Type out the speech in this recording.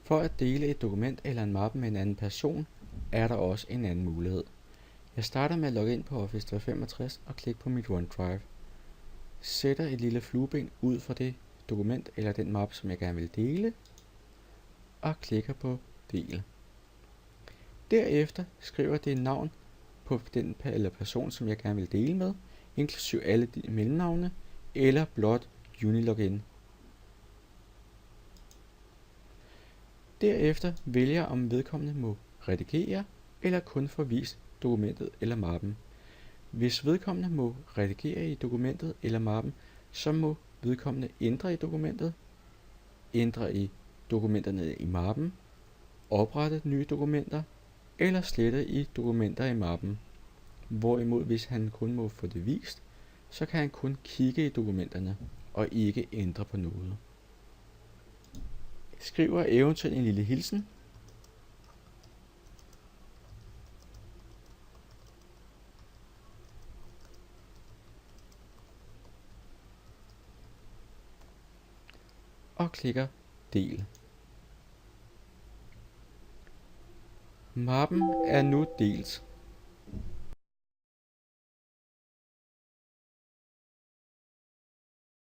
For at dele et dokument eller en mappe med en anden person, er der også en anden mulighed. Jeg starter med at logge ind på Office 365 og klikke på mit OneDrive. Sætter et lille flueben ud for det dokument eller den mappe, som jeg gerne vil dele, og klikker på Del. Derefter skriver det navn på den eller person, som jeg gerne vil dele med, inklusive alle de mellemnavne, eller blot Unilogin. Derefter vælger om vedkommende må redigere eller kun få vist dokumentet eller mappen. Hvis vedkommende må redigere i dokumentet eller mappen, så må vedkommende ændre i dokumentet, ændre i dokumenterne i mappen, oprette nye dokumenter eller slette i dokumenter i mappen. Hvorimod hvis han kun må få det vist, så kan han kun kigge i dokumenterne og ikke ændre på noget. Skriver eventuelt en lille hilsen. Og klikker Del. Mappen er nu delt.